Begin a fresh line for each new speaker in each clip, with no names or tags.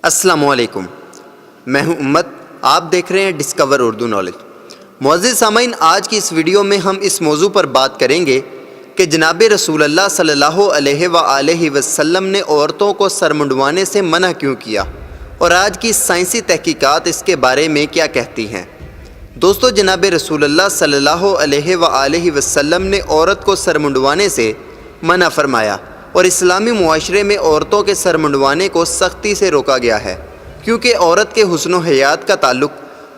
السلام علیکم، میں ہوں امت، آپ دیکھ رہے ہیں ڈسکور اردو نالج۔ معزز سامعین، آج کی اس ویڈیو میں ہم اس موضوع پر بات کریں گے کہ جناب رسول اللہ صلی اللہ علیہ وآلہ وسلم نے عورتوں کو سر منڈوانے سے منع کیوں کیا، اور آج کی سائنسی تحقیقات اس کے بارے میں کیا کہتی ہیں۔ دوستو، جناب رسول اللہ صلی اللہ علیہ وآلہ وسلم نے عورت کو سر منڈوانے سے منع فرمایا، اور اسلامی معاشرے میں عورتوں کے سر منڈوانے کو سختی سے روکا گیا ہے، کیونکہ عورت کے حسن و حیات کا تعلق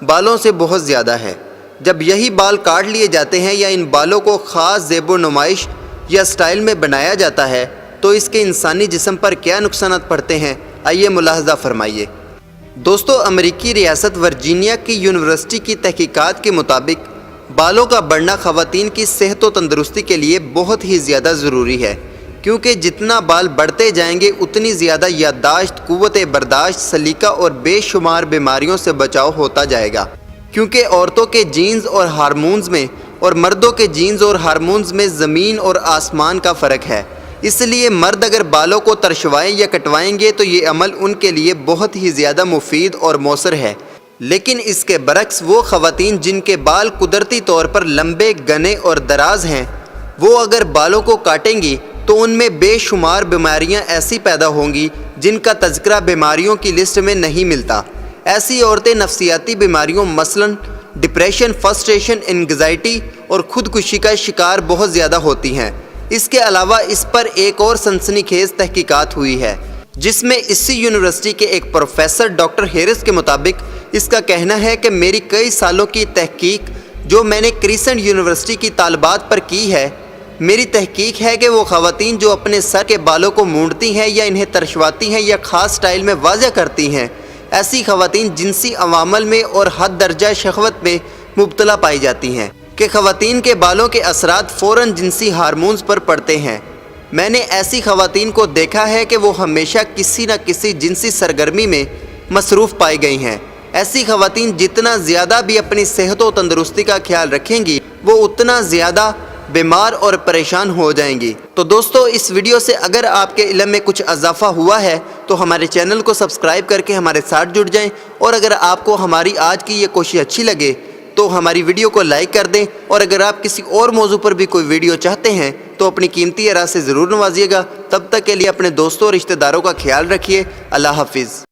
بالوں سے بہت زیادہ ہے۔ جب یہی بال کاٹ لیے جاتے ہیں یا ان بالوں کو خاص زیب و نمائش یا سٹائل میں بنایا جاتا ہے تو اس کے انسانی جسم پر کیا نقصانات پڑتے ہیں، آئیے ملاحظہ فرمائیے۔ دوستو، امریکی ریاست ورجینیا کی یونیورسٹی کی تحقیقات کے مطابق بالوں کا بڑھنا خواتین کی صحت و تندرستی کے لیے بہت ہی زیادہ ضروری ہے، کیونکہ جتنا بال بڑھتے جائیں گے اتنی زیادہ یادداشت، قوت برداشت، سلیقہ اور بے شمار بیماریوں سے بچاؤ ہوتا جائے گا۔ کیونکہ عورتوں کے جینز اور ہارمونز میں اور مردوں کے جینز اور ہارمونز میں زمین اور آسمان کا فرق ہے، اس لیے مرد اگر بالوں کو ترشوائیں یا کٹوائیں گے تو یہ عمل ان کے لیے بہت ہی زیادہ مفید اور مؤثر ہے، لیکن اس کے برعکس وہ خواتین جن کے بال قدرتی طور پر لمبے، گھنے اور دراز ہیں، وہ اگر بالوں کو کاٹیں گی تو ان میں بے شمار بیماریاں ایسی پیدا ہوں گی جن کا تذکرہ بیماریوں کی لسٹ میں نہیں ملتا۔ ایسی عورتیں نفسیاتی بیماریوں مثلا ڈپریشن، فرسٹریشن، انگزائٹی اور خودکشی کا شکار بہت زیادہ ہوتی ہیں۔ اس کے علاوہ اس پر ایک اور سنسنی خیز تحقیقات ہوئی ہے، جس میں اسی یونیورسٹی کے ایک پروفیسر ڈاکٹر ہیرس کے مطابق اس کا کہنا ہے کہ میری کئی سالوں کی تحقیق جو میں نے کریسنٹ یونیورسٹی کی طالبات پر کی ہے، میری تحقیق ہے کہ وہ خواتین جو اپنے سر کے بالوں کو مونڈتی ہیں یا انہیں ترشواتی ہیں یا خاص سٹائل میں واضح کرتی ہیں، ایسی خواتین جنسی عوامل میں اور حد درجہ شہوت میں مبتلا پائی جاتی ہیں کہ خواتین کے بالوں کے اثرات فوراً جنسی ہارمونز پر پڑتے ہیں۔ میں نے ایسی خواتین کو دیکھا ہے کہ وہ ہمیشہ کسی نہ کسی جنسی سرگرمی میں مصروف پائی گئی ہیں۔ ایسی خواتین جتنا زیادہ بھی اپنی صحت و تندرستی کا خیال رکھیں گی، وہ اتنا زیادہ بیمار اور پریشان ہو جائیں گی۔ تو دوستو، اس ویڈیو سے اگر آپ کے علم میں کچھ اضافہ ہوا ہے تو ہمارے چینل کو سبسکرائب کر کے ہمارے ساتھ جڑ جائیں، اور اگر آپ کو ہماری آج کی یہ کوشش اچھی لگے تو ہماری ویڈیو کو لائک کر دیں، اور اگر آپ کسی اور موضوع پر بھی کوئی ویڈیو چاہتے ہیں تو اپنی قیمتی آراء سے ضرور نوازیے گا۔ تب تک کے لیے اپنے دوستوں اور رشتہ داروں کا خیال رکھیے۔ اللہ حافظ۔